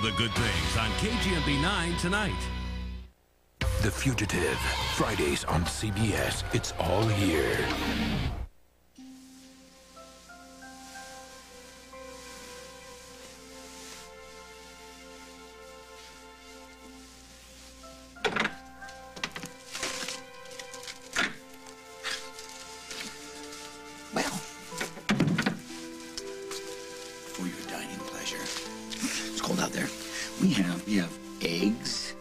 the good things on KGMB 9 tonight. The Fugitive, Fridays on CBS. It's all here. Well, for your dining pleasure, it's cold out there. We have eggs,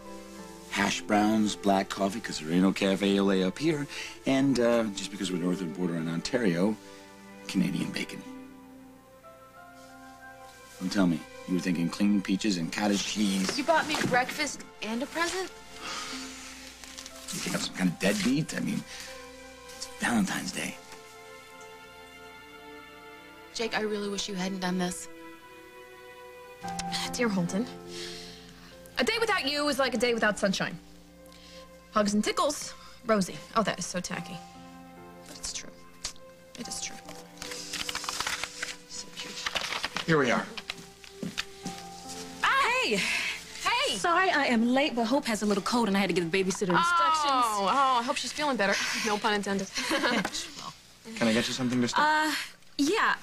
hash browns, black coffee, because there ain't no cafe au lait up here, and just because we're north of the border in Ontario, Canadian bacon. Don't tell me, you were thinking clean peaches and cottage cheese. You bought me breakfast and a present? You think I'm some kind of deadbeat? I mean, it's Valentine's Day. Jake, I really wish you hadn't done this. Dear Holden, a day without you is like a day without sunshine. Hugs and tickles, Rosie. Oh, that is so tacky. But it's true. It is true. So cute. Here we are. Hey! Hey! Sorry I am late, but Hope has a little cold and I had to give the babysitter instructions. Oh, I hope she's feeling better. No pun intended. Can I get you something to start? Yeah,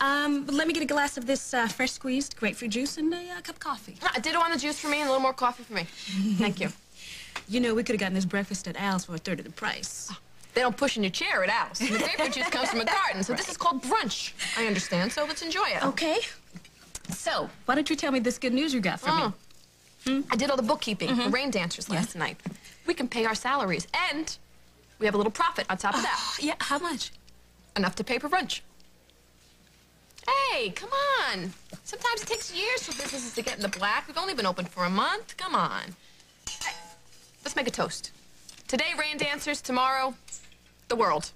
let me get a glass of this fresh squeezed grapefruit juice and a cup of coffee. Ditto on the juice for me and a little more coffee for me. Thank you. You know, we could have gotten this breakfast at Al's for a third of the price. They don't push in your chair at Al's. And the grapefruit juice comes from a garden, so this is called brunch. I understand, so let's enjoy it. Okay. So, why don't you tell me this good news you got for me? I did all the bookkeeping for rain dancers last night. We can pay our salaries, and we have a little profit on top of that. Yeah, how much? Enough to pay for brunch. Hey, come on. Sometimes it takes years for businesses to get in the black. We've only been open for a month. Come on. Hey, let's make a toast. Today, rain dancers. Tomorrow, the world.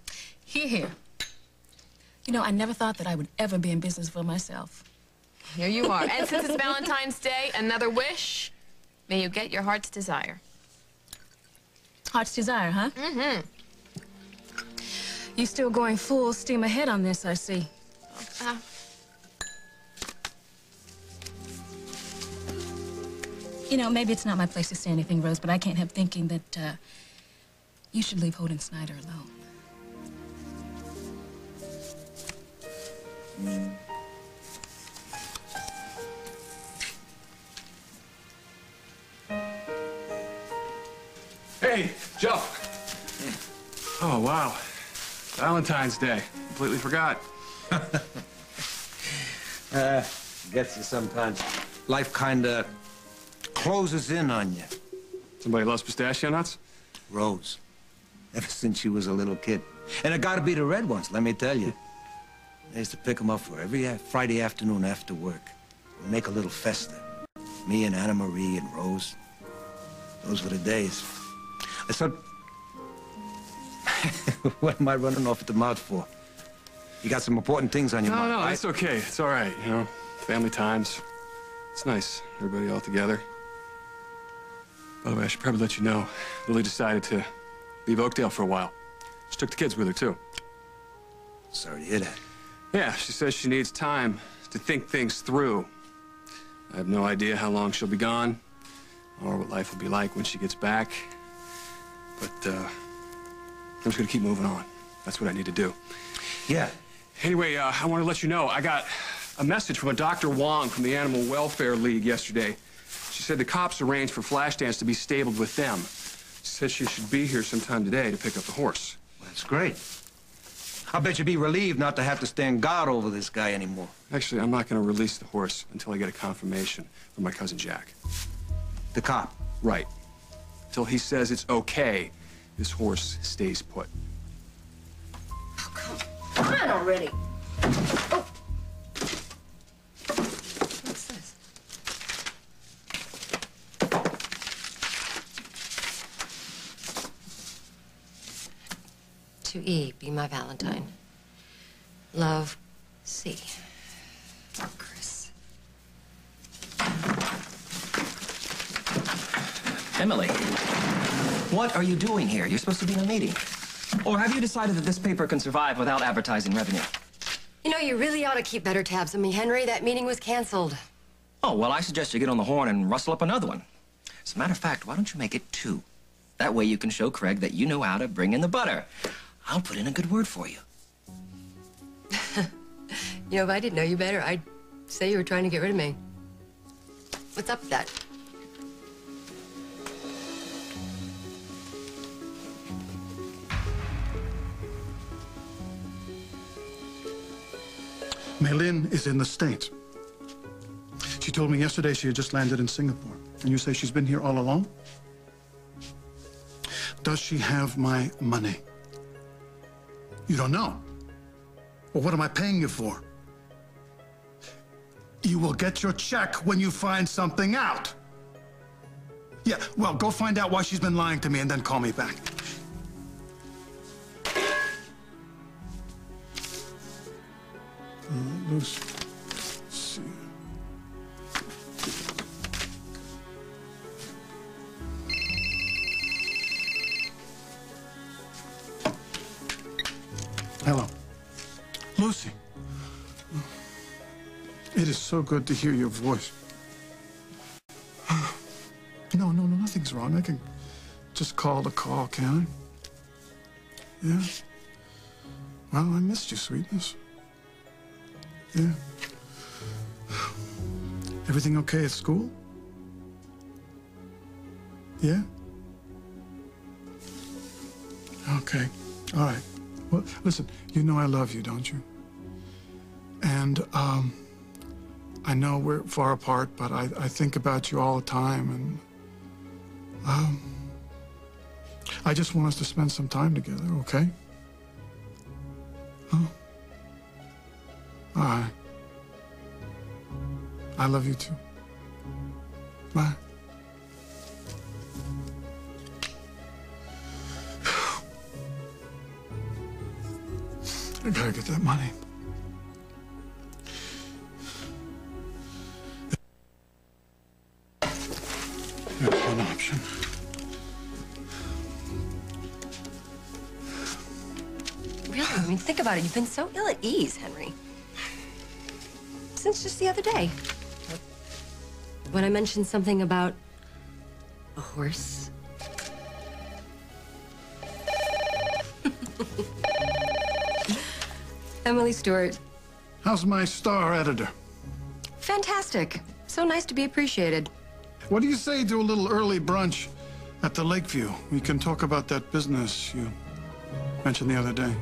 Here. You know, I never thought that I would ever be in business for myself. Here you are. And since it's Valentine's Day, another wish. May you get your heart's desire. Heart's desire, huh? Mm-hmm. You still going full steam ahead on this, I see. You know, maybe it's not my place to say anything, Rose, but I can't help thinking that you should leave Holden Snyder alone. Hey, Joe. Oh, wow. Valentine's Day. Completely forgot. Gets you sometimes. Life kinda closes in on you. Somebody loves pistachio nuts? Rose. Ever since she was a little kid. And it gotta be the red ones, let me tell you. I used to pick them up for every Friday afternoon after work. We'd make a little festa. Me and Anna Marie and Rose. Those were the days. I said, what am I running off at the mouth for? You got some important things on your mind. No, it's okay. It's all right, you know. Family times. It's nice. Everybody all together. By the way, I should probably let you know, Lily decided to leave Oakdale for a while. She took the kids with her, too. Sorry to hear that. Yeah, she says she needs time to think things through. I have no idea how long she'll be gone or what life will be like when she gets back. But, I'm just gonna keep moving on. That's what I need to do. Yeah. Anyway, I want to let you know, I got a message from a Dr. Wong from the Animal Welfare League yesterday. She said the cops arranged for Flashdance to be stabled with them. She said she should be here sometime today to pick up the horse. Well, that's great. I bet you'd be relieved not to have to stand guard over this guy anymore. Actually, I'm not going to release the horse until I get a confirmation from my cousin Jack. The cop? Right. Until he says it's okay, this horse stays put. Come on already. Oh. What's this? To E, be my Valentine. Love, C. Chris. Emily, what are you doing here? You're supposed to be in a meeting. Or have you decided that this paper can survive without advertising revenue? You know, you really ought to keep better tabs on me, Henry. That meeting was canceled. Oh, well, I suggest you get on the horn and rustle up another one. As a matter of fact, why don't you make it 2? That way you can show Craig that you know how to bring in the butter. I'll put in a good word for you. You know, if I didn't know you better, I'd say you were trying to get rid of me. What's up with that? Mei-Lin is in the States. She told me yesterday she had just landed in Singapore. And you say she's been here all along? Does she have my money? You don't know. Well, what am I paying you for? You will get your check when you find something out. Yeah, well, go find out why she's been lying to me and then call me back. Lucy. See. Hello. Lucy. It is so good to hear your voice. No, nothing's wrong. I can just call the call, can I? Yeah. Well, I missed you, sweetness. Yeah. Everything okay at school? Yeah? Okay. All right. Well, listen, you know I love you, don't you? And, I know we're far apart, but I think about you all the time, and, I just want us to spend some time together, okay? Oh. All right. I love you too. Bye. I gotta get that money. There's one option. Really? I mean, think about it. You've been so ill at ease, Henry. Since just the other day. When I mentioned something about a horse. Emily Stewart. How's my star editor? Fantastic. So nice to be appreciated. What do you say to a little early brunch at the Lakeview? We can talk about that business you mentioned the other day.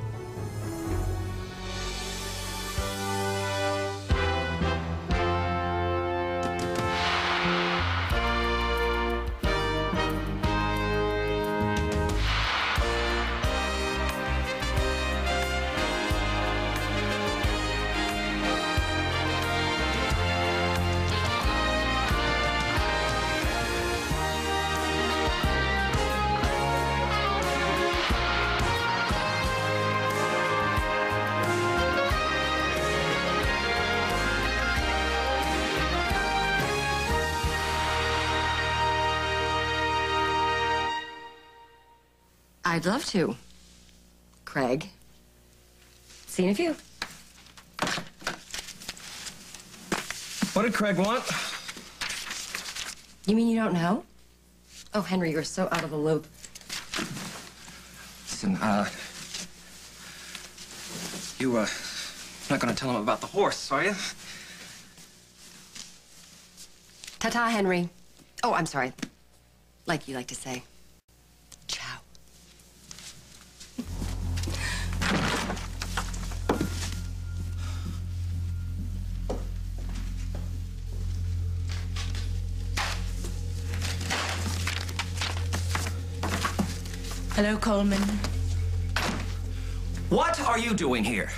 I'd love to. Craig. Seen a few. What did Craig want? You mean you don't know? Oh, Henry, you're so out of the loop. Listen, you're not gonna tell him about the horse, are you? Ta-ta, Henry. Oh, I'm sorry. Like you like to say. Ciao. Hello, Coleman. What are you doing here?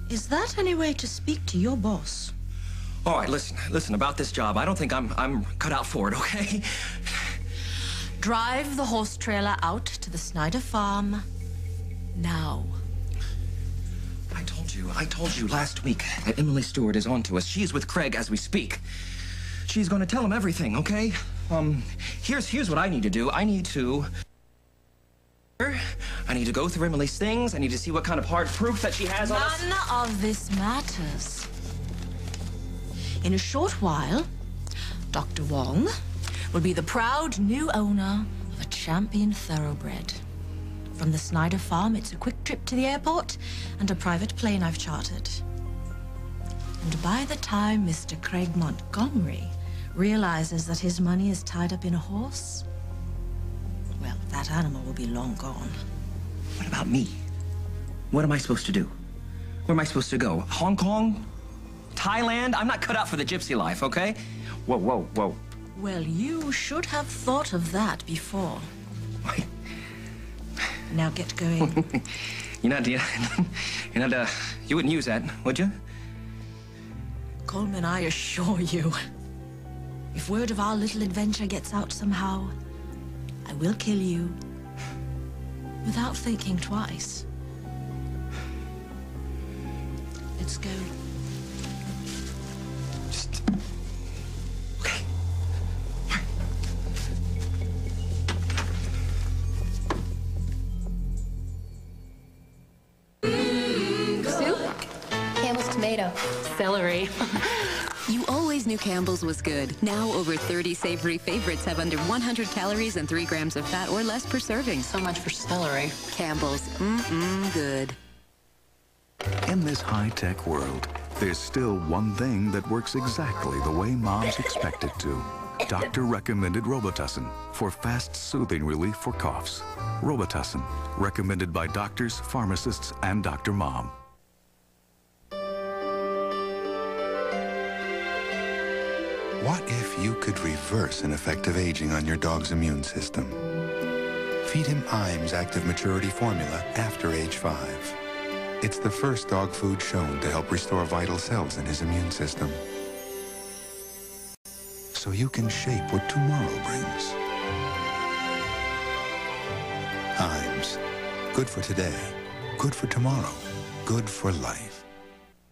Is that any way to speak to your boss? All right, listen, about this job, I don't think I'm cut out for it, okay? Drive the horse trailer out to the Snyder farm now. I told you last week that Emily Stewart is on to us. She's with Craig as we speak. She's gonna tell him everything, okay? Here's what I need to do. I need to go through Emily's things. I need to see what kind of hard proof that she has on us. None of this matters. In a short while, Dr. Wong will be the proud new owner of a champion thoroughbred. From the Snyder farm, it's a quick trip to the airport and a private plane I've chartered. And by the time Mr. Craig Montgomery realizes that his money is tied up in a horse, well, that animal will be long gone. What about me? What am I supposed to do? Where am I supposed to go? Hong Kong? Thailand? I'm not cut out for the gypsy life, okay? Whoa, whoa, whoa. Well, you should have thought of that before. Now get going. You wouldn't use that, would you? Coleman, I assure you, if word of our little adventure gets out somehow, I will kill you without thinking twice. Let's go. Just... Okay. Soup? Campbell's tomato. Celery. You always knew Campbell's was good. Now over 30 savory favorites have under 100 calories and 3 grams of fat or less per serving. So much for celery. Campbell's. Good. In this high-tech world, there's still one thing that works exactly the way moms expect it to. Doctor-recommended Robitussin for fast, soothing relief for coughs. Robitussin, recommended by doctors, pharmacists, and Dr. Mom. What if you could reverse an effect of aging on your dog's immune system? Feed him IAMS Active Maturity Formula after age 5. It's the first dog food shown to help restore vital cells in his immune system. So you can shape what tomorrow brings. IAMS. Good for today, good for tomorrow, good for life.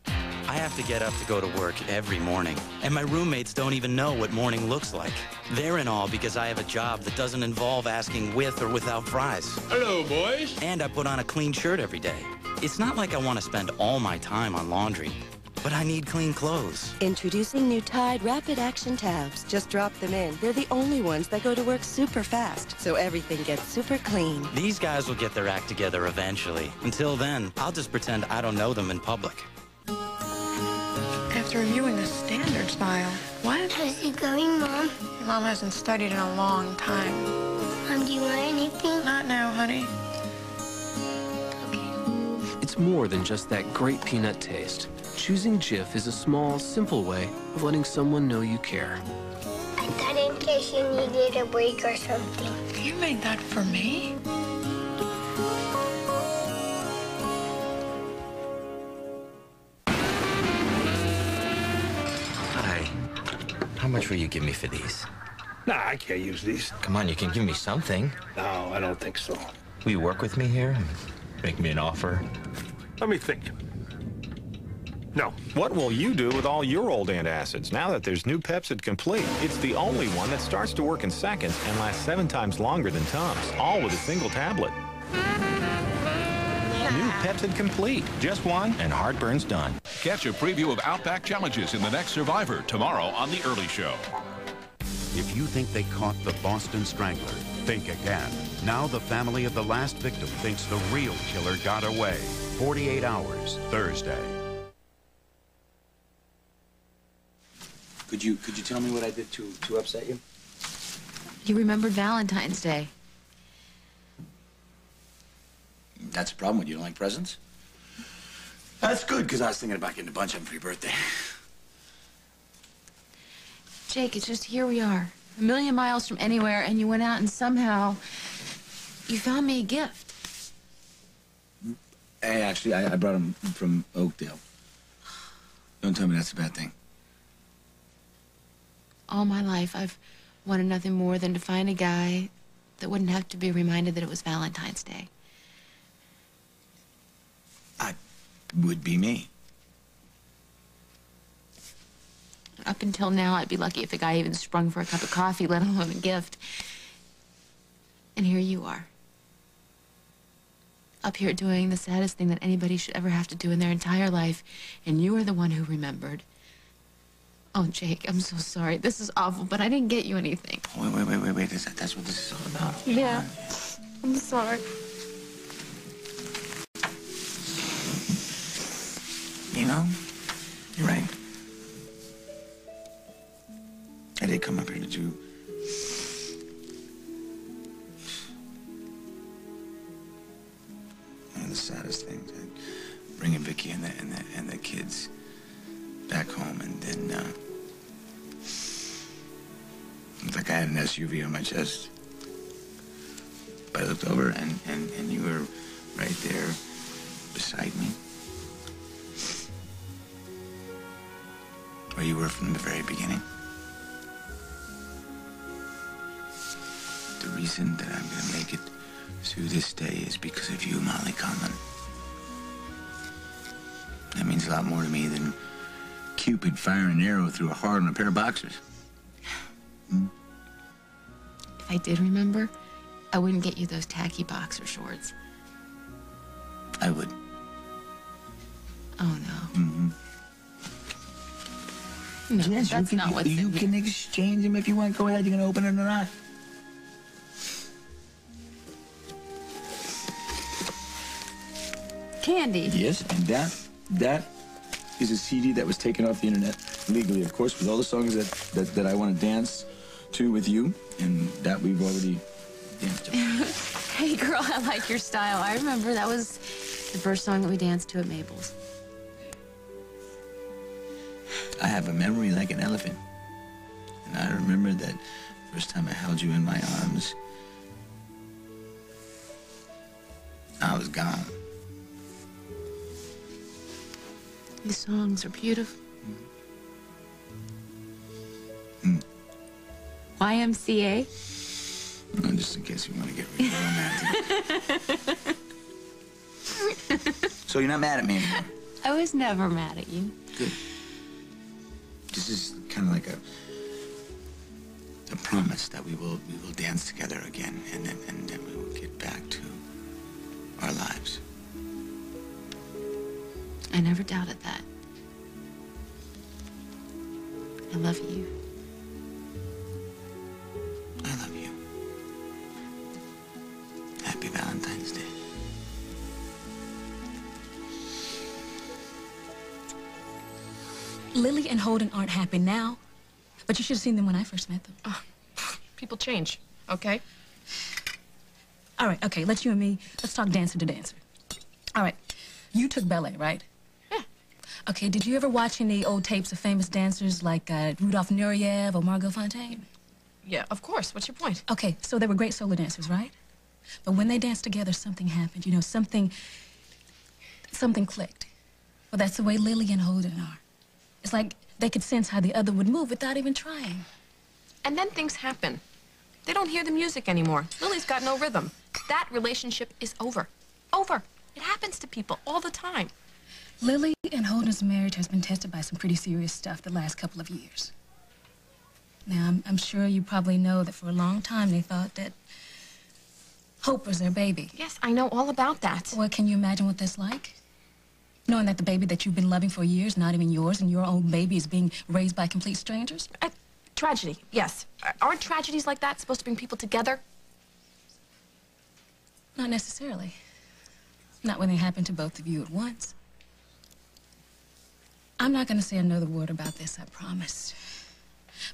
I have to get up to go to work every morning, and my roommates don't even know what morning looks like. They're in awe because I have a job that doesn't involve asking with or without fries. Hello, boys. And I put on a clean shirt every day. It's not like I want to spend all my time on laundry, but I need clean clothes. Introducing new Tide Rapid Action Tabs. Just drop them in. They're the only ones that go to work super fast, so everything gets super clean. These guys will get their act together eventually. Until then, I'll just pretend I don't know them in public. After reviewing the standards file. What? How's it going, Mom? Your mom hasn't studied in a long time. Mom, do you want anything? Not now, honey. It's more than just that great peanut taste. Choosing Jif is a small, simple way of letting someone know you care. I thought in case you needed a break or something. You made that for me? Hi. How much will you give me for these? Nah, I can't use these. Come on, you can give me something. No, I don't think so. Will you work with me here? Make me an offer? Let me think. No. What will you do with all your old antacids now that there's new Pepcid Complete? It's the only one that starts to work in seconds and lasts 7 times longer than Tums, all with a single tablet. New Pepcid Complete. Just one, and heartburn's done. Catch a preview of Outback Challenges in The Next Survivor tomorrow on The Early Show. If you think they caught the Boston Strangler, think again. Now the family of the last victim thinks the real killer got away. 48 Hours, Thursday. Could you tell me what I did to upset you? You remembered Valentine's Day. That's a problem when you don't like presents? That's good, because I was thinking about getting a bunch of them for your birthday. Jake, it's just here we are, a million miles from anywhere, and you went out and somehow you found me a gift. Hey, actually, I brought them from Oakdale. Don't tell me that's a bad thing. All my life, I've wanted nothing more than to find a guy that wouldn't have to be reminded that it was Valentine's Day. Would be me. Up until now, I'd be lucky if a guy even sprung for a cup of coffee, let alone a gift. And here you are. Up here doing the saddest thing that anybody should ever have to do in their entire life, and you are the one who remembered. Oh, Jake, I'm so sorry. This is awful, but I didn't get you anything. Wait. That's what this is all about. Yeah. I'm sorry. You know, you're right. I did come up here to do... one of the saddest things. Bringing Vicky and the kids back home, and then, looked like I had an SUV on my chest. But I looked over, and you were right there beside me. Where you were from the very beginning. The reason that I'm gonna make it through this day is because of you, Molly Conlon. That means a lot more to me than Cupid firing an arrow through a heart on a pair of boxers. If I did remember, I wouldn't get you those tacky boxer shorts. I would. Oh, no. Mm-hmm. No, yes, that's not what's you can exchange them if you want. Go ahead, you can open it or not. Candy. Yes, and that is a CD that was taken off the internet legally, of course, with all the songs that I want to dance to with you, and that we've already danced to. Hey, girl, I like your style. I remember that was the first song that we danced to at Mabel's. I have a memory like an elephant. And I remember that first time I held you in my arms, I was gone. These songs are beautiful. YMCA? No, just in case you want to get really romantic. So you're not mad at me anymore? I was never mad at you. Good. This is kind of like a promise that we will dance together again, and then we will get back to our lives. I never doubted that. I love you. I love you. Happy Valentine's Day. Lily and Holden aren't happy now, but you should have seen them when I first met them. People change, okay? All right, okay, let's you and me, let's talk dancer to dancer. All right, you took ballet, right? Yeah. Okay, did you ever watch any old tapes of famous dancers like Rudolph Nureyev or Margot Fontaine? Yeah, of course. What's your point? Okay, so they were great solo dancers, right? But when they danced together, something happened. You know, something clicked. Well, that's the way Lily and Holden are. It's like they could sense how the other would move without even trying. And then things happen. They don't hear the music anymore. Lily's got no rhythm. That relationship is over. Over. It happens to people all the time. Lily and Holden's marriage has been tested by some pretty serious stuff the last couple of years. Now, I'm sure you probably know that for a long time they thought that Hope was their baby. Yes, I know all about that. Well, can you imagine what that's like? Knowing that the baby that you've been loving for years, not even yours, and your own baby is being raised by complete strangers? Tragedy, yes. Aren't tragedies like that supposed to bring people together? Not necessarily. Not when they happen to both of you at once. I'm not going to say another word about this, I promise.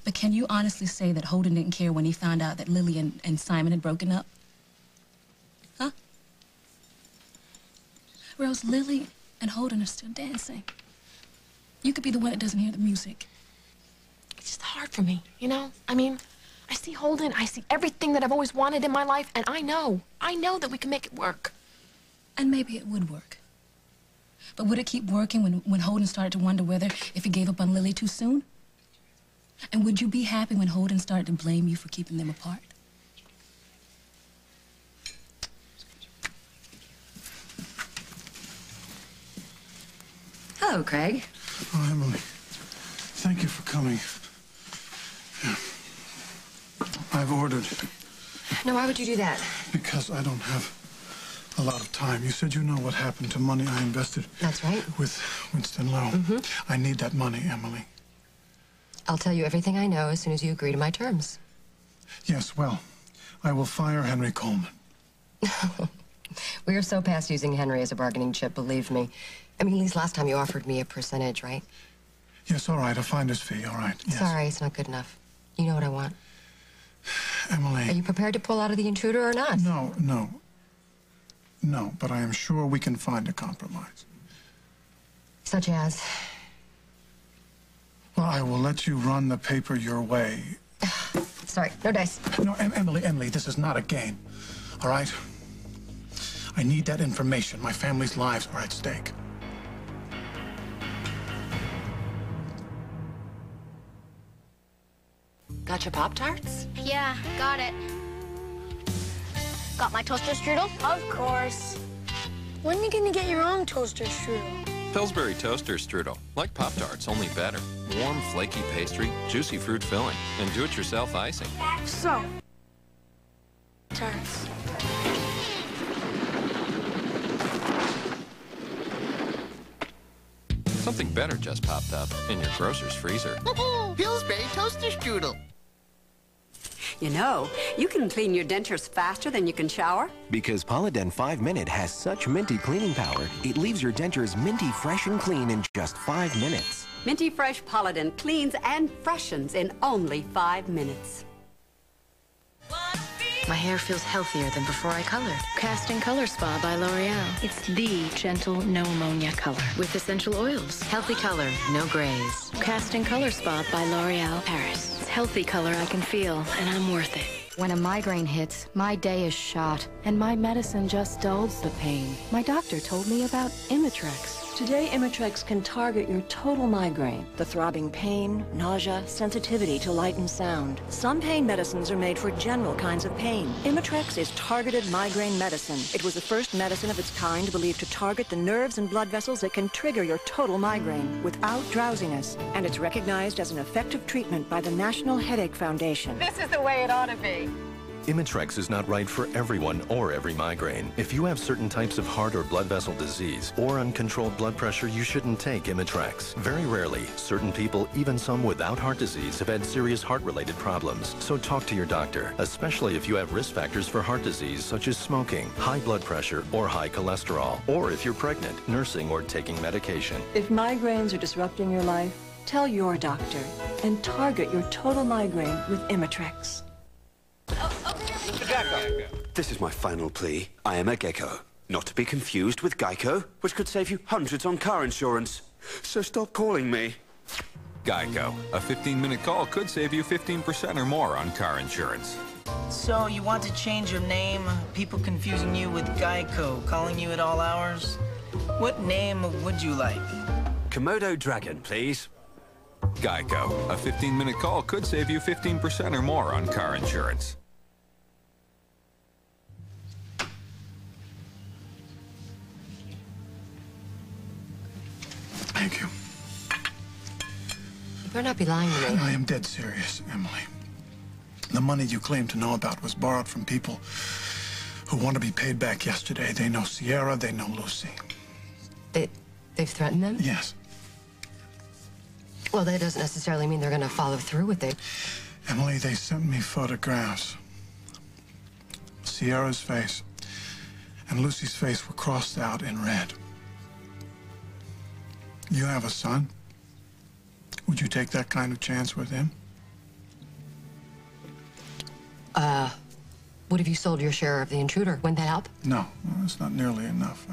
But can you honestly say that Holden didn't care when he found out that Lily and Simon had broken up? Huh? Rose, Lily and Holden are still dancing. You could be the one that doesn't hear the music. It's just hard for me, you know? I mean, I see Holden, I see everything that I've always wanted in my life, and I know that we can make it work. And maybe it would work. But would it keep working when Holden started to wonder whether if he gave up on Lily too soon? And would you be happy when Holden started to blame you for keeping them apart? Hello, Craig. Oh, Emily. Thank you for coming. Yeah. I've ordered. Now, why would you do that? Because I don't have a lot of time. You said you know what happened to money I invested. That's right. With Winston Lowe. I need that money, Emily. I'll tell you everything I know as soon as you agree to my terms. Yes, well, I will fire Henry Coleman. We are so past using Henry as a bargaining chip, believe me. I mean, at least last time you offered me a percentage, right? Yes, all right, a finder's fee, all right. Yes. Sorry, it's not good enough. You know what I want. Emily. Are you prepared to pull out of the intruder or not? No, but I am sure we can find a compromise. Such as? Well, I will let you run the paper your way. Sorry, no dice. No, Emily, this is not a game, all right? I need that information. My family's lives are at stake. Got your Pop-Tarts? Yeah, got it. Got my toaster strudel? Of course. When are you gonna get your own toaster strudel? Pillsbury Toaster Strudel. Like Pop-Tarts, only better. Warm, flaky pastry, juicy fruit filling, and do-it-yourself icing. So, tarts. Something better just popped up in your grocer's freezer. Pillsbury Toaster Strudel. You know, you can clean your dentures faster than you can shower. Because Polydent 5 Minute has such minty cleaning power, it leaves your dentures minty fresh and clean in just 5 minutes. Minty Fresh Polydent cleans and freshens in only 5 minutes. My hair feels healthier than before I colored. Casting Color Spa by L'Oreal. It's the gentle, no ammonia color. With essential oils. Healthy color, no grays. Casting Color Spa by L'Oreal Paris. It's healthy color I can feel, and I'm worth it. When a migraine hits, my day is shot, and my medicine just dulls the pain. My doctor told me about Imitrex. Today, Imitrex can target your total migraine. The throbbing pain, nausea, sensitivity to light and sound. Some pain medicines are made for general kinds of pain. Imitrex is targeted migraine medicine. It was the first medicine of its kind believed to target the nerves and blood vessels that can trigger your total migraine without drowsiness. And it's recognized as an effective treatment by the National Headache Foundation. This is the way it ought to be. Imitrex is not right for everyone or every migraine. If you have certain types of heart or blood vessel disease or uncontrolled blood pressure, you shouldn't take Imitrex. Very rarely, certain people, even some without heart disease, have had serious heart-related problems. So talk to your doctor, especially if you have risk factors for heart disease such as smoking, high blood pressure, or high cholesterol, or if you're pregnant, nursing, or taking medication. If migraines are disrupting your life, tell your doctor and target your total migraine with Imitrex. This is my final plea. I am a gecko. Not to be confused with Geico, which could save you hundreds on car insurance. So stop calling me. Geico. A 15-minute call could save you 15% or more on car insurance. So you want to change your name? People confusing you with Geico, calling you at all hours? What name would you like? Komodo Dragon, please. Geico. A 15-minute call could save you 15% or more on car insurance. Thank you. You better not be lying to me. I am dead serious, Emily. The money you claim to know about was borrowed from people who want to be paid back yesterday. They know Sierra, they know Lucy. They've threatened them? Yes. Well, that doesn't necessarily mean they're going to follow through with it. Emily, they sent me photographs. Sierra's face and Lucy's face were crossed out in red. You have a son. Would you take that kind of chance with him? What if you sold your share of the intruder? Wouldn't that help? No, it's not nearly enough.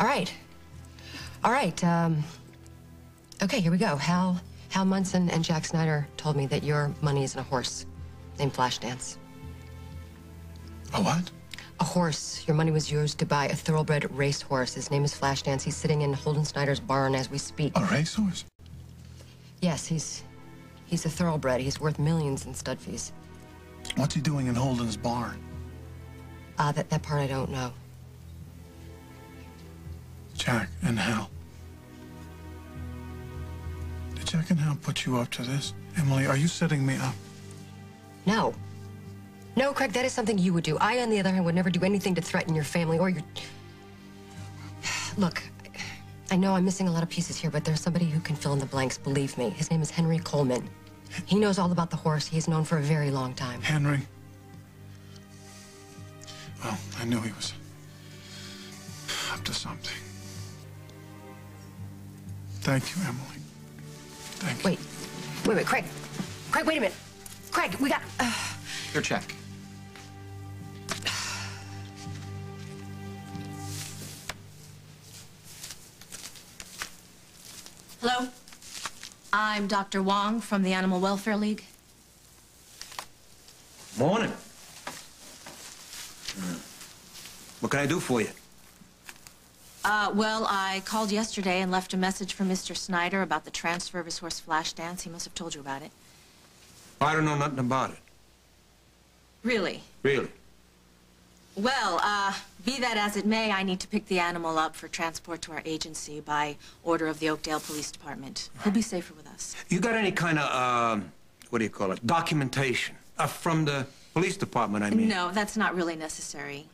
All right. All right, okay, here we go. Hal Munson and Jack Snyder told me that your money is in a horse named Flashdance. A what? A horse. Your money was used to buy a thoroughbred racehorse. His name is Flashdance. He's sitting in Holden Snyder's barn as we speak. A racehorse? Yes, he's a thoroughbred. He's worth millions in stud fees. What's he doing in Holden's barn? That part I don't know. Jack and Hal. Did Jack and Hal put you up to this? Emily, are you setting me up? No. No, Craig, that is something you would do. I, on the other hand, would never do anything to threaten your family or your... Look, I I know I'm missing a lot of pieces here, but there's somebody who can fill in the blanks, believe me. His name is Henry Coleman. He knows all about the horse. He's known for a very long time. Henry? Well, I knew he was up to something. Thank you, Emily. Thank you. Wait, Craig. Craig, wait a minute. Craig, we got... Your check. Hello? I'm Dr. Wong from the Animal Welfare League. Morning. What can I do for you? Well, I called yesterday and left a message for Mr. Snyder about the transfer of his horse Flash Dance. He must have told you about it. I don't know nothing about it. Really? Really? Well, be that as it may, I need to pick the animal up for transport to our agency by order of the Oakdale Police Department. He'll be safer with us. You got any kind of, what do you call it, documentation? From the police department, I mean. No, that's not really necessary.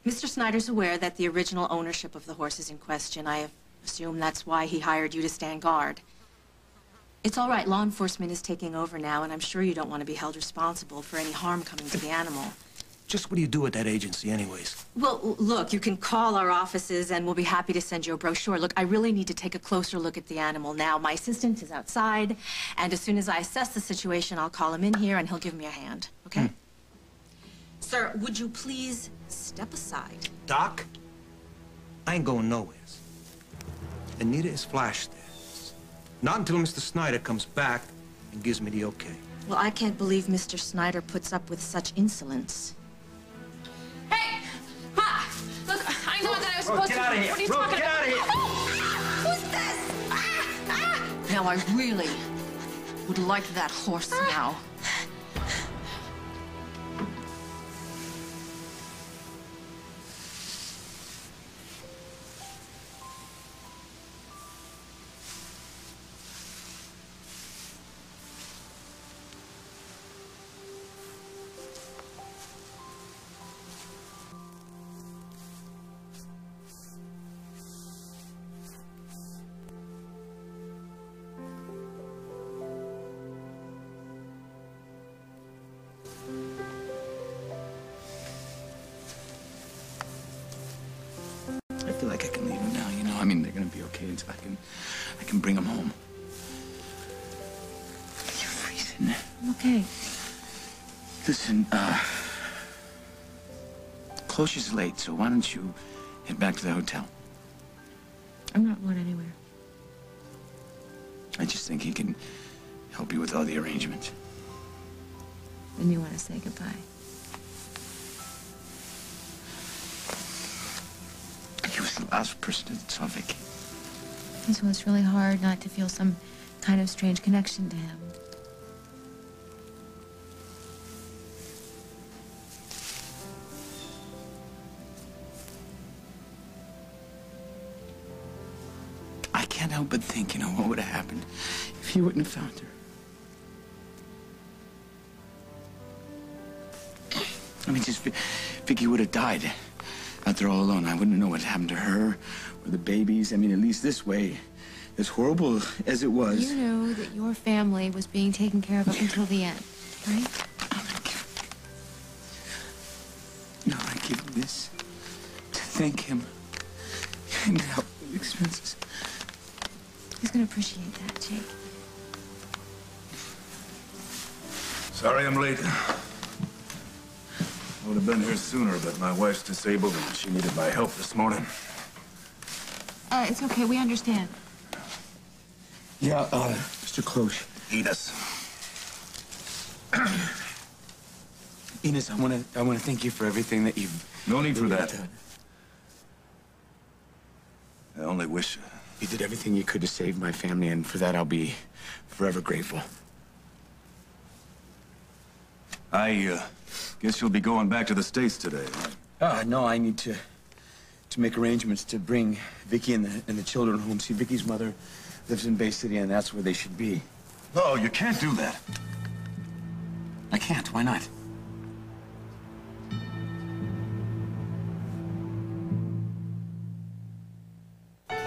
Mr. Snyder's aware that the original ownership of the horse is in question. I assume that's why he hired you to stand guard. It's all right. Law enforcement is taking over now, and I'm sure you don't want to be held responsible for any harm coming to the animal. Just what do you do at that agency anyways? Well, look, you can call our offices, and we'll be happy to send you a brochure. Look, I really need to take a closer look at the animal now. My assistant is outside, and as soon as I assess the situation, I'll call him in here, and he'll give me a hand, okay? Sir, would you please step aside? Doc, I ain't going nowhere. And neither is Flash there. Not until Mr. Snyder comes back and gives me the okay. Well, I can't believe Mr. Snyder puts up with such insolence. Hey! Ha! Look, I know that I was supposed get to... out of here. What are you Brooke, talking get about? out of here. Oh! Who's this? Now, I really would like that horse now. I feel like I can leave them now, you know? I mean, they're gonna be okay until I can bring them home. You're freezing. I'm okay. Listen, Cloche's late, so why don't you head back to the hotel? I'm not going anywhere. I just think he can help you with all the arrangements. Then you want to say goodbye. He was the last person that saw Vicky. And so it's really hard not to feel some kind of strange connection to him. I can't help but think, you know, what would have happened if you wouldn't have found her. I mean, just Vicky would have died out there all alone. I wouldn't know what happened to her or the babies. I mean, at least this way, as horrible as it was. You know that your family was being taken care of up until the end, right? No, I give him this to thank him and to help with expenses. He's gonna appreciate that, Jake. Sorry I'm late. I would have been here sooner, but my wife's disabled and she needed my help this morning. It's okay. We understand. Yeah, Mr. Cloche. Enos. Enos, I want to thank you for everything that you've... No need for that. done. I only wish... You did everything you could to save my family, and for that I'll be forever grateful. I guess you'll be going back to the States today, right? No, I need to make arrangements to bring Vicky and the children home. See, Vicky's mother lives in Bay City, and that's where they should be. No, you can't do that. I can't. Why not?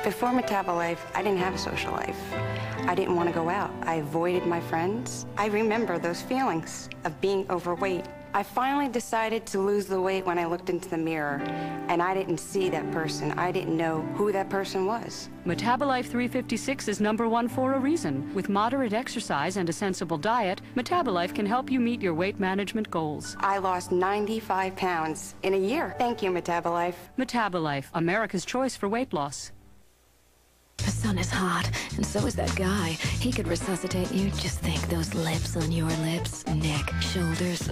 Before Metabolife, I didn't have a social life. I didn't want to go out. I avoided my friends. I remember those feelings of being overweight. I finally decided to lose the weight when I looked into the mirror, and I didn't see that person. I didn't know who that person was. Metabolife 356 is #1 for a reason. With moderate exercise and a sensible diet, Metabolife can help you meet your weight management goals. I lost 95 pounds in a year. Thank you, Metabolife. Metabolife, America's choice for weight loss. The sun is hot, and so is that guy. He could resuscitate you. Just think, those lips on your lips, neck, shoulders.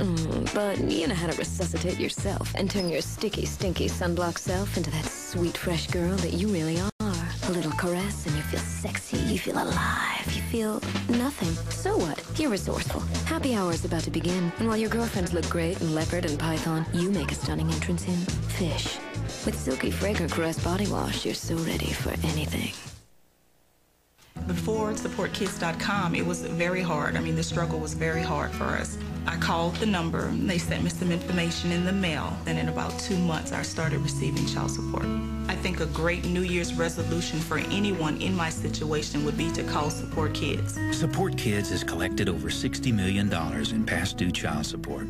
But you know how to resuscitate yourself and turn your sticky, stinky sunblock self into that sweet, fresh girl that you really are. A little caress and you feel sexy, you feel alive, you feel nothing. So what? You're resourceful. Happy hour is about to begin, and while your girlfriends look great in leopard and python, you make a stunning entrance in fish. With silky, fragrant caress body wash, you're so ready for anything. Before supportkids.com, it was very hard. I mean, the struggle was very hard for us. I called the number, and they sent me some information in the mail. And in about 2 months, I started receiving child support. I think a great New Year's resolution for anyone in my situation would be to call Support Kids. Support Kids has collected over $60 million in past due child support.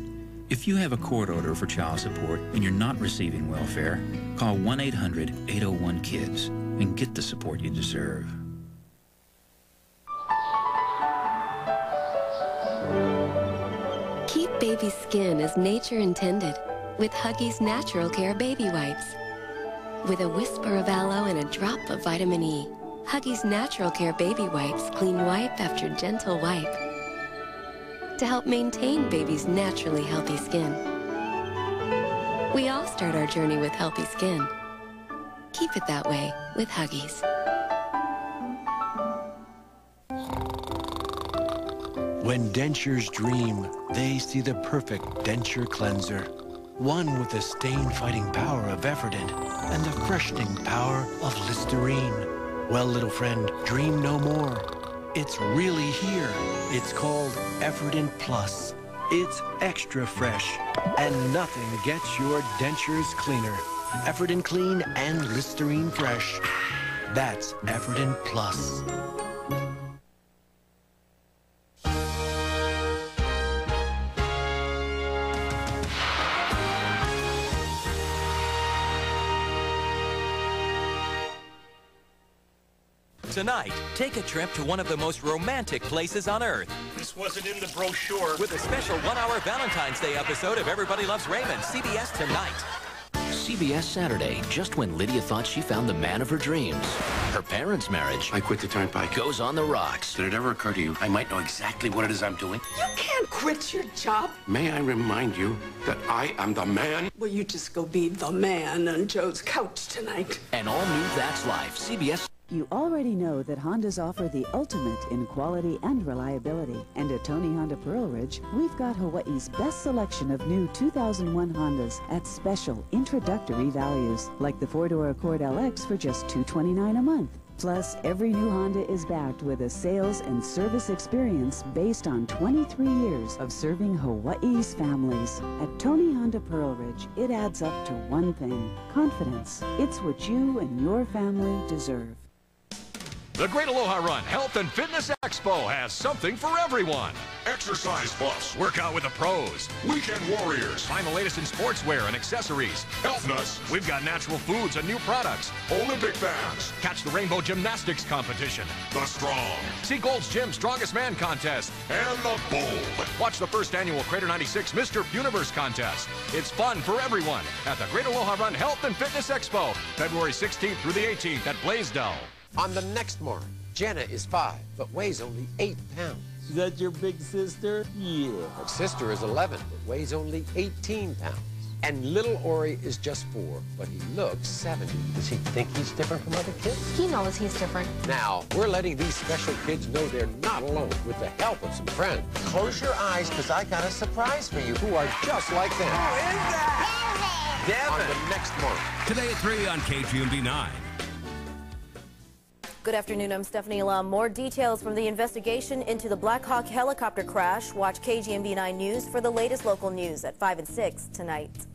If you have a court order for child support and you're not receiving welfare, call 1-800-801-KIDS and get the support you deserve. Keep baby's skin as nature intended with Huggies Natural Care Baby Wipes. With a whisper of aloe and a drop of vitamin E, Huggies Natural Care Baby Wipes clean wipe after gentle wipe to help maintain baby's naturally healthy skin. We all start our journey with healthy skin. Keep it that way with Huggies. When dentures dream, they see the perfect denture cleanser. One with the stain-fighting power of Atwt and the freshening power of Listerine. Well, little friend, dream no more. It's really here. It's called Atwt Plus. It's extra fresh, and nothing gets your dentures cleaner. Atwt Clean and Listerine Fresh. That's Atwt Plus. Tonight, take a trip to one of the most romantic places on Earth. This wasn't in the brochure. With a special 1-hour Valentine's Day episode of Everybody Loves Raymond, CBS tonight. CBS Saturday, just when Lydia thought she found the man of her dreams. Her parents' marriage. I quit the turnpike. Goes on the rocks. Did it ever occur to you I might know exactly what it is I'm doing? You can't quit your job. May I remind you that I am the man? Well, you just go be the man on Joe's couch tonight. And all new That's Life, CBS. You already know that Hondas offer the ultimate in quality and reliability. And at Tony Honda Pearl Ridge, we've got Hawaii's best selection of new 2001 Hondas at special introductory values, like the 4-door Accord LX for just $229 a month. Plus, every new Honda is backed with a sales and service experience based on 23 years of serving Hawaii's families. At Tony Honda Pearl Ridge, it adds up to one thing: confidence. It's what you and your family deserve. The Great Aloha Run Health and Fitness Expo has something for everyone. Exercise buffs. Work out with the pros. Weekend warriors. Find the latest in sportswear and accessories. Health nuts. We've got natural foods and new products. Olympic fans. Catch the Rainbow Gymnastics Competition. The Strong. See Gold's Gym Strongest Man Contest. And the Bold. Watch the first annual Crater 96 Mr. Universe Contest. It's fun for everyone at the Great Aloha Run Health and Fitness Expo, February 16th through the 18th at Blaisdell. On the next morning, Jenna is 5, but weighs only 8 pounds. Is that your big sister? Yeah. Her sister is 11, but weighs only 18 pounds. And little Ori is just 4, but he looks 70. Does he think he's different from other kids? He knows he's different. Now, we're letting these special kids know they're not alone with the help of some friends. Close your eyes, because I got a surprise for you who are just like them. Who is that? Devin! On the next morning. Today at 3 on KGMB 9. Good afternoon, I'm Stephanie Alam. More details from the investigation into the Black Hawk helicopter crash. Watch KGMB 9 News for the latest local news at 5 and 6 tonight.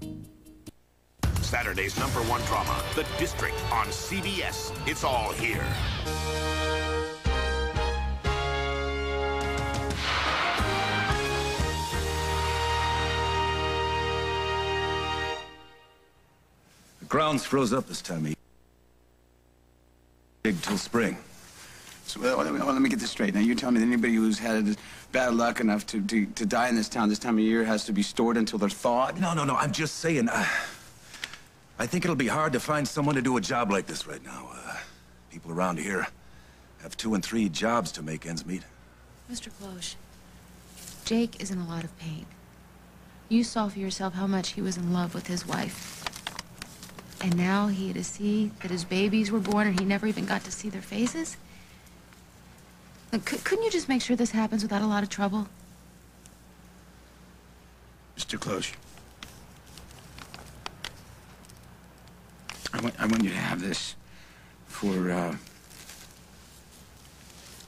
Saturday's #1 drama, The District, on CBS. It's all here. The ground's froze up this time of year. Big till spring. So, let me get this straight. Now, you're telling me that anybody who's had bad luck enough to die in this town this time of year has to be stored until they're thawed? No, I'm just saying, I think it'll be hard to find someone to do a job like this right now. People around here have 2 and 3 jobs to make ends meet. Mr. Cloche, Jake is in a lot of pain. You saw for yourself how much he was in love with his wife. And now he had to see that his babies were born and he never even got to see their faces? Look, couldn't you just make sure this happens without a lot of trouble? Mr. Cloche, I want you to have this for,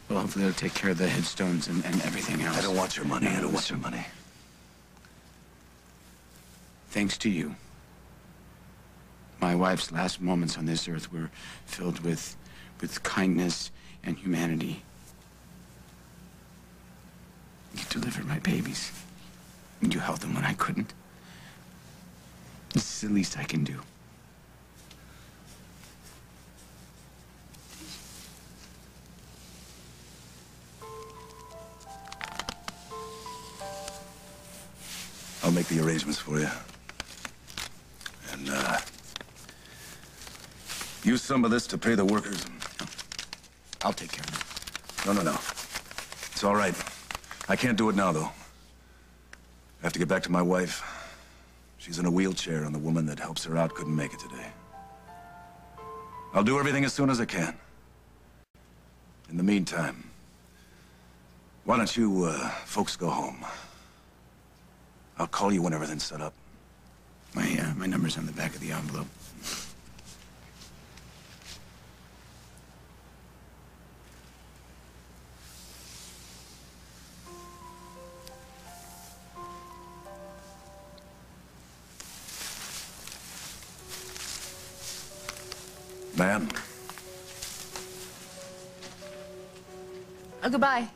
well, hopefully they'll take care of the headstones and everything else. I don't want your money. I don't want your money. Thanks to you, my wife's last moments on this earth were filled with kindness and humanity. You delivered my babies. And you held them when I couldn't. This is the least I can do. I'll make the arrangements for you. And, use some of this to pay the workers. I'll take care of it. No. It's all right. I can't do it now, though. I have to get back to my wife. She's in a wheelchair, and the woman that helps her out couldn't make it today. I'll do everything as soon as I can. In the meantime, why don't you, folks go home? I'll call you when everything's set up. My number's on the back of the envelope. Ma'am? Oh, goodbye.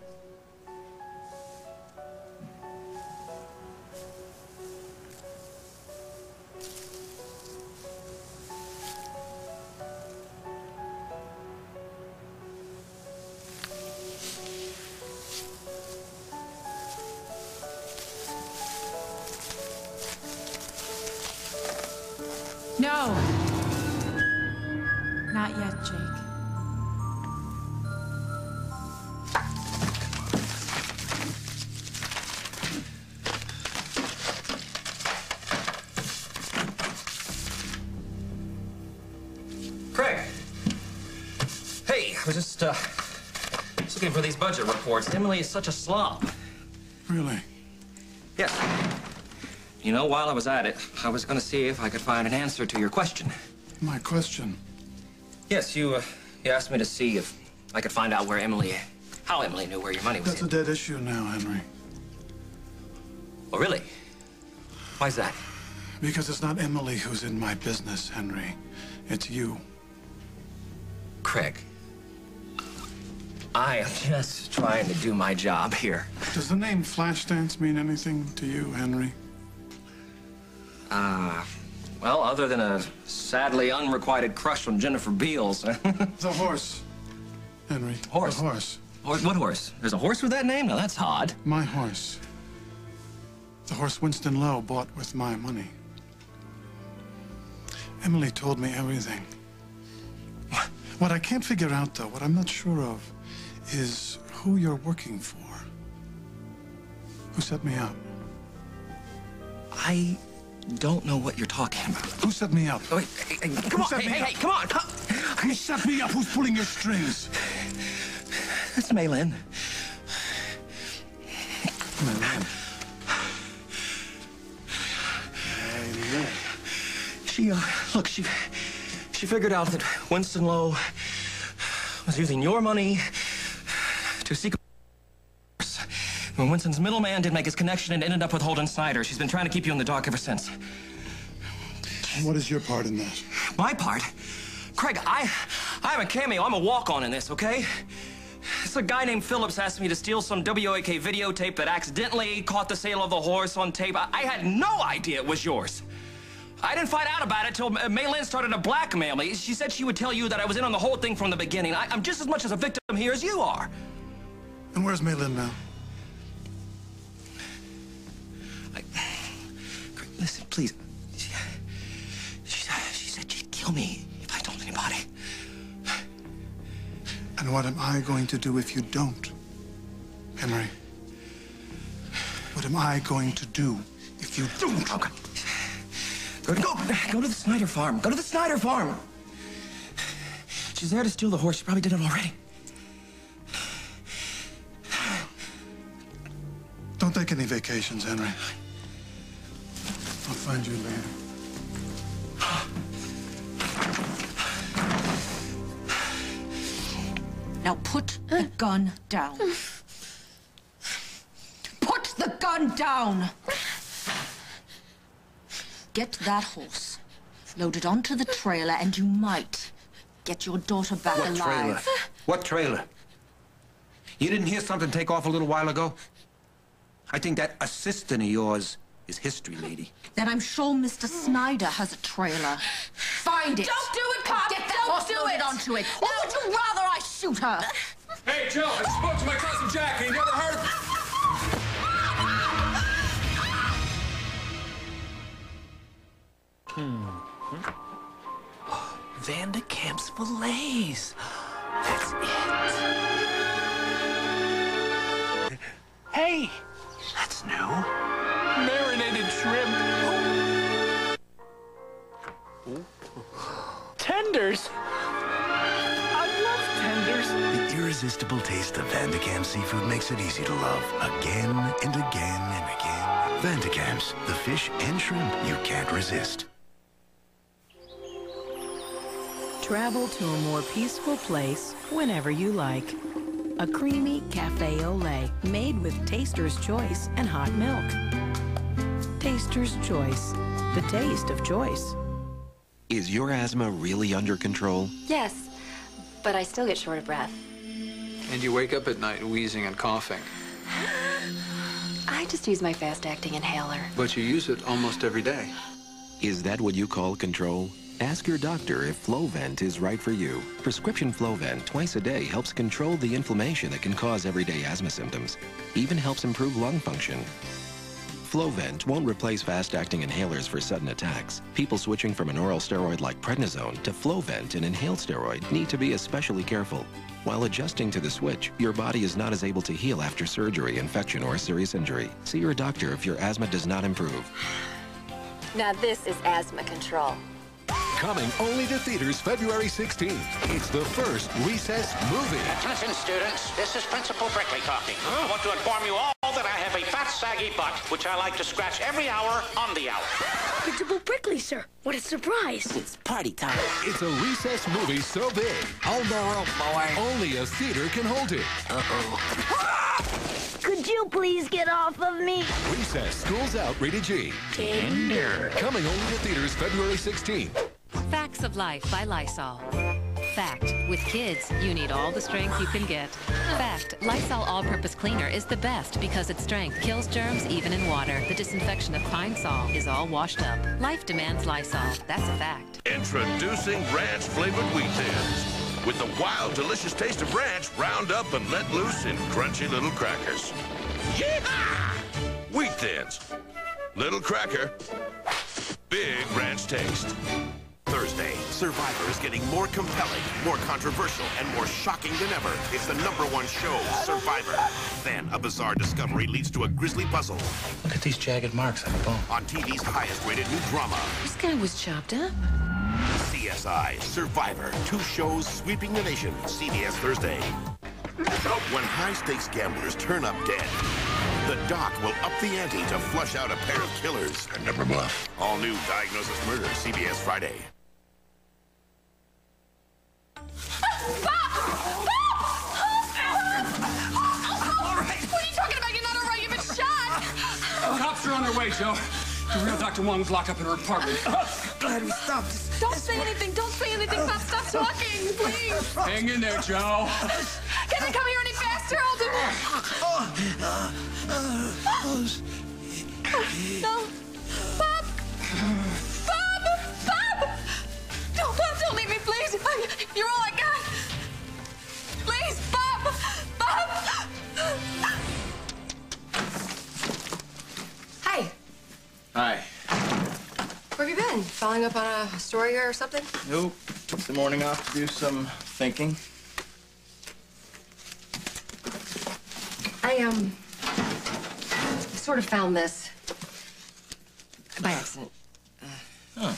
No. Not yet, Jake. Craig! Hey, I was just looking for these budget reports. Emily is such a slob. Really? Yes. You know, while I was at it, I was going to see if I could find an answer to your question. My question? Yes, you asked me to see if I could find out how Emily knew where your money was That's a dead issue now, Henry. Oh, really? Why's that? Because it's not Emily who's in my business, Henry. It's you. Craig, I am just trying to do my job here. Does the name Flashdance mean anything to you, Henry? Well, other than a sadly unrequited crush on Jennifer Beals. The horse, Henry. Horse? The horse. What horse? There's a horse with that name? Now, that's odd. My horse. The horse Winston Lowe bought with my money. Emily told me everything. What I can't figure out, though, what I'm not sure of, is who you're working for. Who set me up? I don't know what you're talking about. Who set me up? Oh, wait, hey, come on, hey, come on. Who set me up? Who's pulling your strings? It's Maylin. Maylin. She figured out that Winston Lowe was using your money to seek a horse. When Winston's middleman didn't make his connection and ended up with Holden Snyder, she's been trying to keep you in the dark ever since. What is your part in that? My part? Craig, I'm a cameo. I'm a walk-on in this, okay? It's a guy named Phillips asked me to steal some WAK videotape that accidentally caught the sale of the horse on tape. I had no idea it was yours. I didn't find out about it till Maylin started to blackmail me. She said she would tell you that I was in on the whole thing from the beginning. I'm just as much as a victim here as you are. And where's Maylin now? Listen, please. She said she'd kill me if I told anybody. And what am I going to do if you don't, Henry? What am I going to do if you don't? Okay. Go to the Snyder farm. Go to the Snyder farm. She's there to steal the horse. She probably did it already. Don't take any vacations, Henry. I'll find you later. Now put the gun down. Put the gun down! Get that horse, load it onto the trailer, and you might get your daughter back alive. Trailer? What trailer? You didn't hear something take off a little while ago? I think that assistant of yours is history, lady. Then I'm sure Mr. Snyder has a trailer. Find it! Don't do it, Pop! Get that Don't horse do loaded it! onto it! Or would you rather I shoot her? Hey, Joe, I spoke to my cousin Jack. He never heard of... Vandekamp's fillets. That's it. Hey, that's new. Marinated shrimp. Tenders. I love tenders. The irresistible taste of Vandekamp seafood makes it easy to love again and again and again. Vandekamp's, the fish and shrimp you can't resist. Travel to a more peaceful place whenever you like. A creamy cafe au lait made with Taster's Choice and hot milk. Taster's Choice, the taste of choice. Is your asthma really under control? Yes, but I still get short of breath. And you wake up at night wheezing and coughing. I just use my fast-acting inhaler. But you use it almost every day. Is that what you call control? Ask your doctor if Flovent is right for you. Prescription Flovent twice a day helps control the inflammation that can cause everyday asthma symptoms. Even helps improve lung function. Flovent won't replace fast-acting inhalers for sudden attacks. People switching from an oral steroid like prednisone to Flovent, an inhaled steroid, need to be especially careful. While adjusting to the switch, your body is not as able to heal after surgery, infection, or serious injury. See your doctor if your asthma does not improve. Now this is asthma control. Coming only to theaters February 16th. It's the first Recess movie. Attention, students. This is Principal Brickley talking. I want to inform you all that I have a fat, saggy butt, which I like to scratch every hour on the hour. Principal Brickley, sir. What a surprise. It's party time. It's a Recess movie so big. Hold the rope, boy. Only a theater can hold it. Could you please get off of me? Recess, School's Out, rated G. Tender. Coming only to theaters February 16th. Facts of Life by Lysol. Fact, with kids, you need all the strength you can get. Fact, Lysol All-Purpose Cleaner is the best because its strength kills germs even in water. The disinfection of Pine Sol is all washed up. Life demands Lysol. That's a fact. Introducing ranch-flavored wheat thins. With the wild, delicious taste of ranch ground up and let loose in crunchy little crackers. Yeehaw! Wheat thins. Little cracker. Big ranch taste. Thursday, Survivor is getting more compelling, more controversial, and more shocking than ever. It's the #1 show, Survivor. Then a bizarre discovery leads to a grisly puzzle. Look at these jagged marks on the bone. On TV's highest-rated new drama, This guy was chopped up. CSI Survivor. 2 shows sweeping the nation. CBS Thursday. When high-stakes gamblers turn up dead, the doc will up the ante to flush out a pair of killers. I never bluff. All new Diagnosis Murder, CBS Friday. What are you talking about? You're not all right. You've been shot. Cops are on their way, Joe. The real Dr. Wong's locked up in her apartment. glad we stopped this. Don't say anything. Don't say anything. Stop talking, please. Hang in there, Joe. Can they come here any faster? I'll do it. No. Bob. Bob. No, Bob, don't leave me, please. You're all I got. Please, Bob. Hi. Hi. Where have you been? Following up on a story or something? Nope. Took the morning off to do some thinking. I sort of found this by accident. Huh.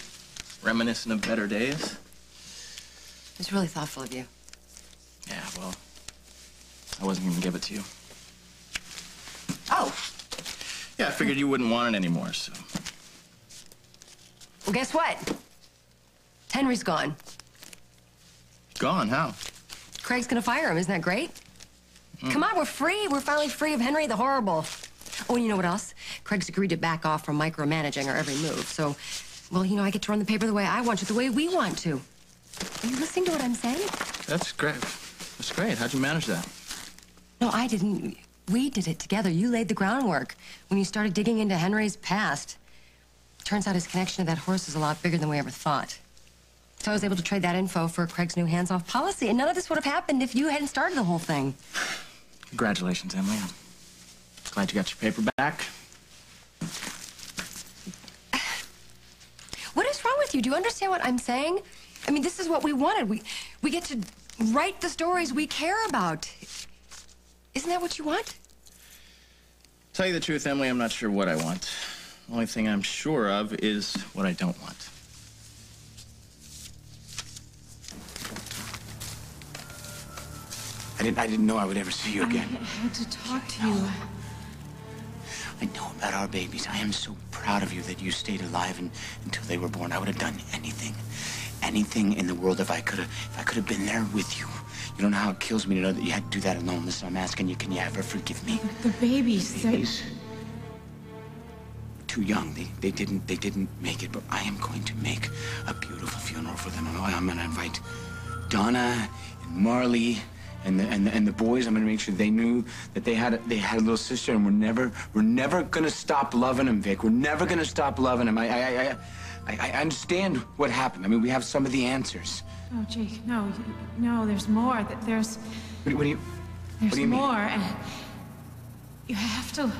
Reminiscent of better days? It's really thoughtful of you. Yeah, well, I wasn't gonna give it to you. Oh, Yeah, I figured you wouldn't want it anymore, so. well, guess what? Henry's gone. Gone? How? Craig's gonna fire him. Isn't that great? Come on, we're free. We're finally free of Henry the Horrible. Oh, and you know what else? Craig's agreed to back off from micromanaging our every move. So, well, you know, I get to run the paper the way I want to, the way we want to. Are you listening to what I'm saying? That's great. That's great. How'd you manage that? No, I didn't. We did it together. You laid the groundwork when you started digging into Henry's past. Turns out his connection to that horse is a lot bigger than we ever thought. So I was able to trade that info for Craig's new hands-off policy, and none of this would have happened if you hadn't started the whole thing. Congratulations, Emily. I'm glad you got your paper back. What is wrong with you? Do you understand what I'm saying? I mean, this is what we wanted. We get to write the stories we care about. Isn't that what you want? Tell you the truth, Emily, I'm not sure what I want. The only thing I'm sure of is what I don't want. I didn't know I would ever see you again. I had to talk to you. I know about our babies. I am so proud of you that you stayed alive until they were born. I would have done anything in the world if I could have been there with you. You don't know how it kills me to know that you had to do that alone. Listen, I'm asking you, can you ever forgive me? The babies, Too young. They didn't make it, but I am going to make a beautiful funeral for them. I'm going to invite Donna and Marley and the boys. I'm going to make sure they knew that they had a little sister, and we're never going to stop loving them, Vic. We're never going to stop loving them. I understand what happened. I mean, we have some of the answers. Oh, Jake, no, there's more. There's What do you mean? more, and you have to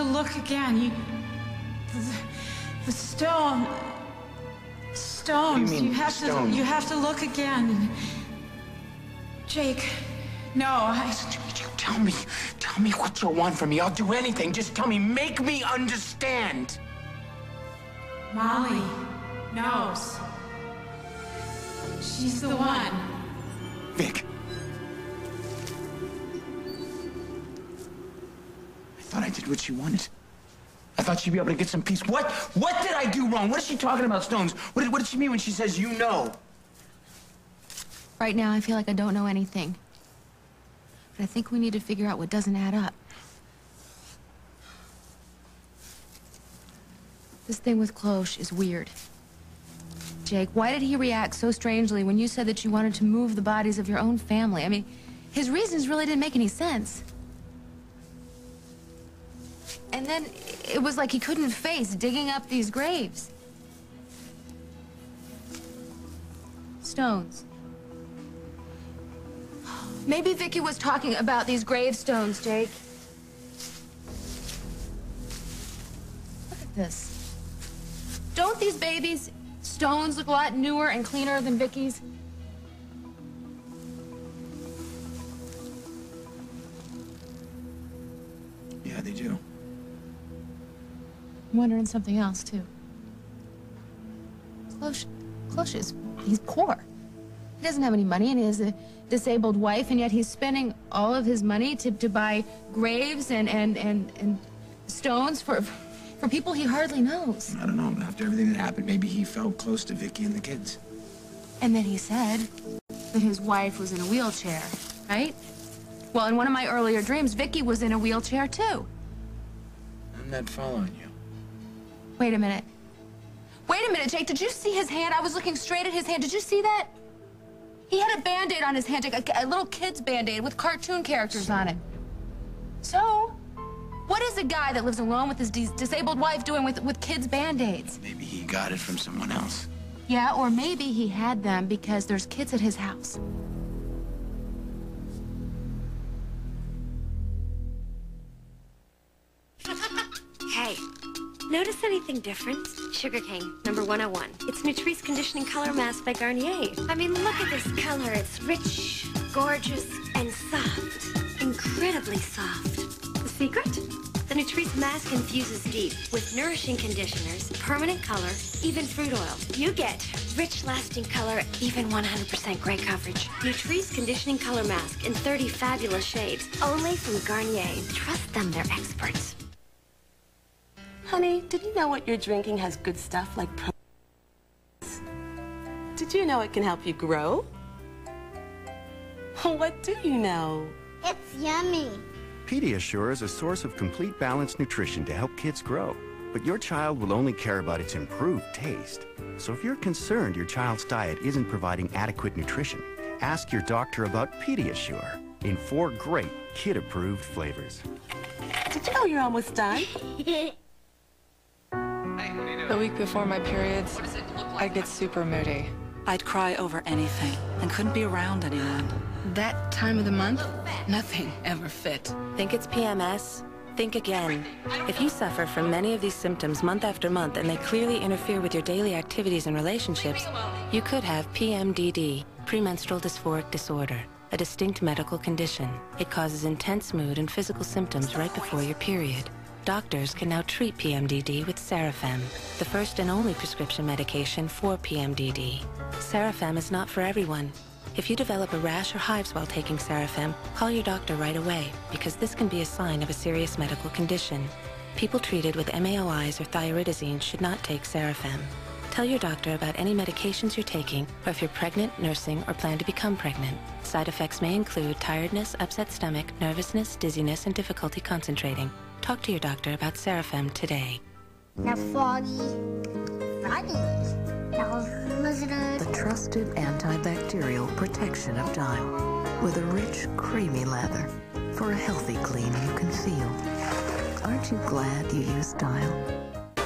look again. The stones. What do you mean, stones? You have to look again. Jake, no. Tell me what you want from me. I'll do anything. Just tell me. Make me understand. Molly knows. She's the one. Vic. I thought I did what she wanted. I thought she'd be able to get some peace. What did I do wrong? What is she talking about, Stones? What did she mean when she says you know? Right now, I feel like I don't know anything. But I think we need to figure out what doesn't add up. This thing with Cloche is weird. Jake, why did he react so strangely when you said that you wanted to move the bodies of your own family? I mean, his reasons really didn't make any sense. And then it was like he couldn't face digging up these graves. Stones. Maybe Vicky was talking about these gravestones, Jake. Look at this. Don't these babies' stones look a lot newer and cleaner than Vicky's? Yeah, they do. I'm wondering something else, too. Cloche he's poor. He doesn't have any money, and he has a disabled wife, and yet he's spending all of his money to buy graves and stones for people he hardly knows. I don't know. After everything that happened, maybe he felt close to Vicky and the kids. And then he said that his wife was in a wheelchair, right? Well, in one of my earlier dreams, Vicky was in a wheelchair, too. I'm not following you. Wait a minute. Wait a minute, Jake, did you see his hand? I was looking straight at his hand. Did you see that? He had a Band-Aid on his hand, Jake, a little kid's Band-Aid with cartoon characters on it. So, what is a guy that lives alone with his disabled wife doing with kids' Band-Aids? Maybe he got it from someone else. Yeah, or maybe he had them because there's kids at his house. Hey, notice anything different? Sugar Cane, number 101. It's Nutrice Conditioning Color Mask by Garnier. I mean, look at this color. It's rich, gorgeous, and soft. Incredibly soft. The secret? The Nutrice mask infuses deep with nourishing conditioners, permanent color, even fruit oil. You get rich, lasting color, even 100% gray coverage. Nutrice Conditioning Color Mask in 30 fabulous shades, only from Garnier. Trust them, they're experts. Honey, did you know what you're drinking has good stuff like Did you know it can help you grow? What do you know? It's yummy. Pediasure is a source of complete balanced nutrition to help kids grow. But your child will only care about its improved taste. So if you're concerned your child's diet isn't providing adequate nutrition, ask your doctor about Pediasure in 4 great kid-approved flavors. Did you know you're almost done? The week before my periods, I'd get super moody. I'd cry over anything and couldn't be around anyone. That time of the month, nothing ever fit. Think it's PMS? Think again. If you suffer from many of these symptoms month after month and they clearly interfere with your daily activities and relationships, you could have PMDD, premenstrual dysphoric disorder, a distinct medical condition. It causes intense mood and physical symptoms right before your period. Doctors can now treat PMDD with Sarafem, the first and only prescription medication for PMDD. Sarafem is not for everyone. If you develop a rash or hives while taking Sarafem, call your doctor right away, because this can be a sign of a serious medical condition. People treated with MAOIs or thyroidazine should not take Sarafem. Tell your doctor about any medications you're taking, or if you're pregnant, nursing, or plan to become pregnant. Side effects may include tiredness, upset stomach, nervousness, dizziness, and difficulty concentrating. Talk to your doctor about Sarafem today. Now Froggy. Now Lizard. The trusted antibacterial protection of Dial, with a rich, creamy lather for a healthy clean you can feel. Aren't you glad you used Dial?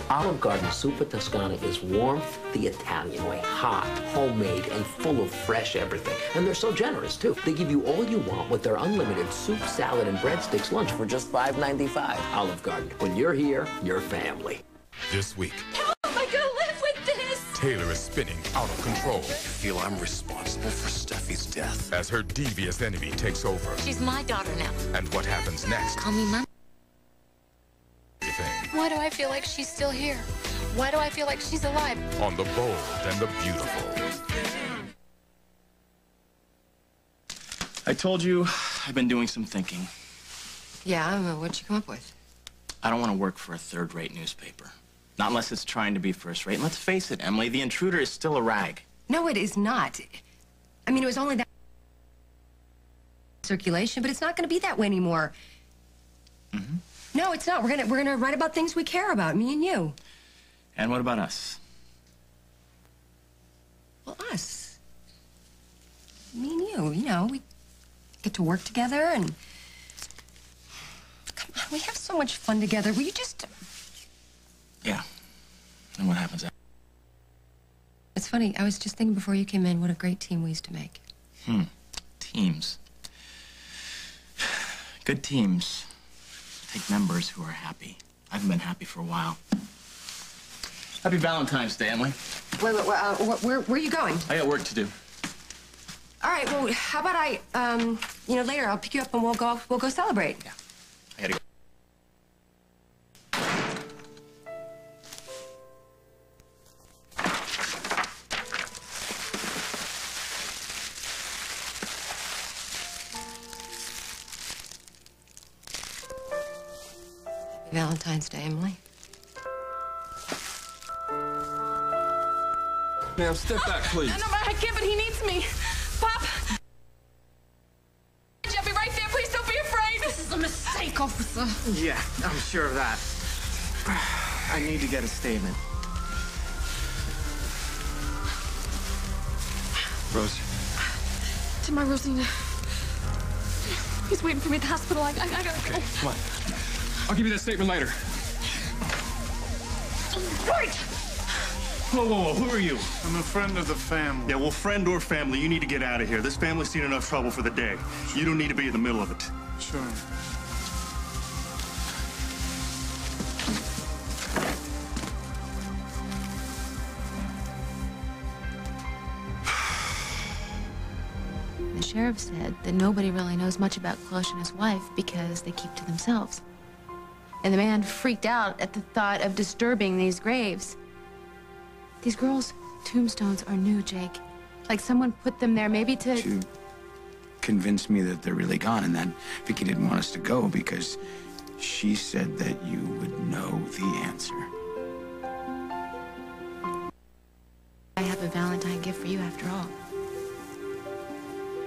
Olive Garden Super Toscana is warmth the Italian way, hot, homemade, and full of fresh everything. And they're so generous, too. They give you all you want with their unlimited soup, salad, and breadsticks lunch for just $5.95. Olive Garden, when you're here, you're family. This week, How am I gonna live with this? Taylor is spinning out of control. I feel I'm responsible for Steffi's death. As her devious enemy takes over. She's my daughter now. And what happens next? Call me Mom. Why do I feel like she's still here? Why do I feel like she's alive? On the bold and the beautiful. I told you I've been doing some thinking. Yeah, what'd you come up with? I don't want to work for a third-rate newspaper. Not unless it's trying to be first-rate. And let's face it, Emily, The Intruder is still a rag. No, it is not. I mean, it was only that circulation, but it's not going to be that way anymore. Mm-hmm. No, it's not. We're gonna write about things we care about, me and you. And what about us? Well, us. Me and you know, we get to work together and... Come on, we have so much fun together. Will you just... Yeah. And what happens after? It's funny, I was just thinking before you came in what a great team we used to make. Teams. Good teams take members who are happy. I haven't been happy for a while. Happy Valentine's Day, Emily. Wait, where are you going? I got work to do. All right, well, how about later I'll pick you up and we'll go celebrate. Yeah, I gotta go. Valentine's Day, Emily. Ma'am, step back, please. No, I can't, but he needs me. Pop! I'll be right there. Please don't be afraid. This is a mistake, officer. Yeah, I'm sure of that. I need to get a statement. Rose. To my Rosina. He's waiting for me at the hospital. I gotta go. Come on. I'll give you that statement later. Right! Whoa, whoa, whoa, who are you? I'm a friend of the family. Yeah, well, friend or family, you need to get out of here. This family's seen enough trouble for the day. You don't need to be in the middle of it. Sure. The sheriff said that nobody really knows much about Cloche and his wife because they keep to themselves. And the man freaked out at the thought of disturbing these graves. These girls' tombstones are new, Jake. Like someone put them there maybe to convince me that they're really gone and that Vicky didn't want us to go because she said that you would know the answer. I have a Valentine gift for you after all.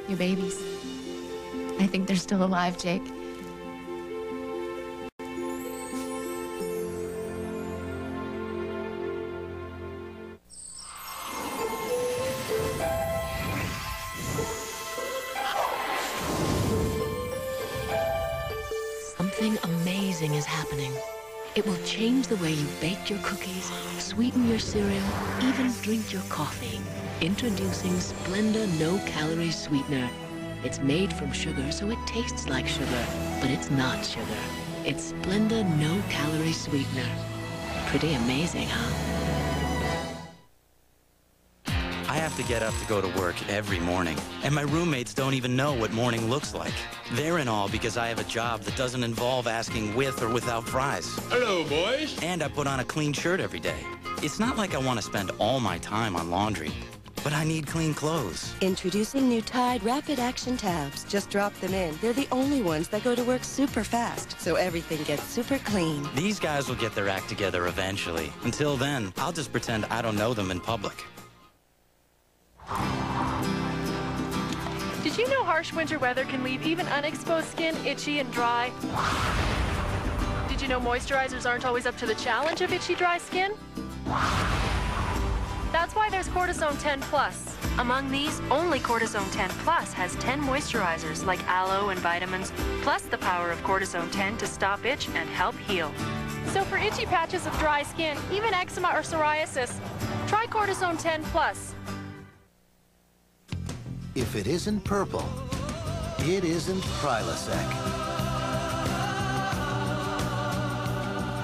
Your babies. I think they're still alive, Jake. Something amazing is happening. It will change the way you bake your cookies, sweeten your cereal, even drink your coffee. Introducing Splenda no-calorie sweetener. It's made from sugar, so it tastes like sugar, but it's not sugar. It's Splenda no-calorie sweetener. Pretty amazing, huh? I have to get up to go to work every morning, and my roommates don't even know what morning looks like. They're in awe because I have a job that doesn't involve asking with or without fries. Hello, boys. And I put on a clean shirt every day. It's not like I want to spend all my time on laundry, but I need clean clothes. Introducing new Tide Rapid Action Tabs. Just drop them in. They're the only ones that go to work super fast, so everything gets super clean. These guys will get their act together eventually. Until then, I'll just pretend I don't know them in public. Did you know harsh winter weather can leave even unexposed skin itchy and dry? Did you know moisturizers aren't always up to the challenge of itchy, dry skin? That's why there's Cortisone 10 Plus. Among these, only Cortisone 10 Plus has 10 moisturizers like aloe and vitamins, plus the power of Cortisone 10 to stop itch and help heal. So for itchy patches of dry skin, even eczema or psoriasis, try Cortisone 10 Plus. If it isn't purple, it isn't Prilosec.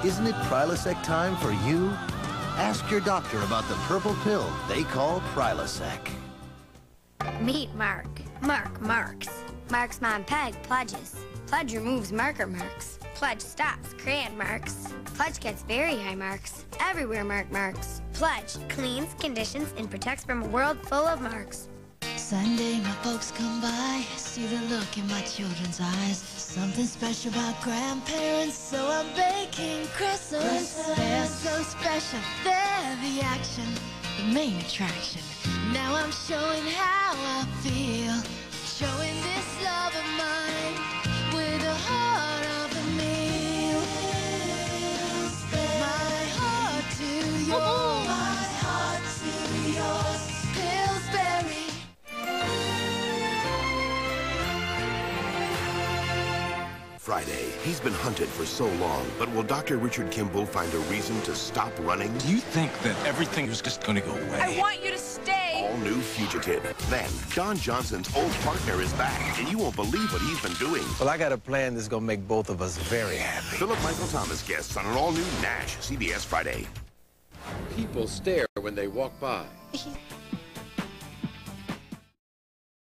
Isn't it Prilosec time for you? Ask your doctor about the purple pill they call Prilosec. Meet Mark. Mark marks. Mark's mom Peg pledges. Pledge removes marker marks. Pledge stops crayon marks. Pledge gets very high marks. Everywhere Mark marks. Pledge cleans, conditions, and protects from a world full of marks. Sunday, my folks come by, see the look in my children's eyes. Something special about grandparents, so I'm baking crescents. They're so special, they're the action, the main attraction. Now I'm showing how I feel, showing this love of mine with the heart of the meal. My heart to yours, my heart to yours. Pillsbury. Friday. He's been hunted for so long, but will Dr. Richard Kimball find a reason to stop running? Do you think that everything is just going to go away? I want you to stay. All new Fugitive. Then, Don Johnson's old partner is back, and you won't believe what he's been doing. Well, I got a plan that's going to make both of us very happy. Philip Michael Thomas guests on an all-new NASH, CBS Friday. People stare when they walk by.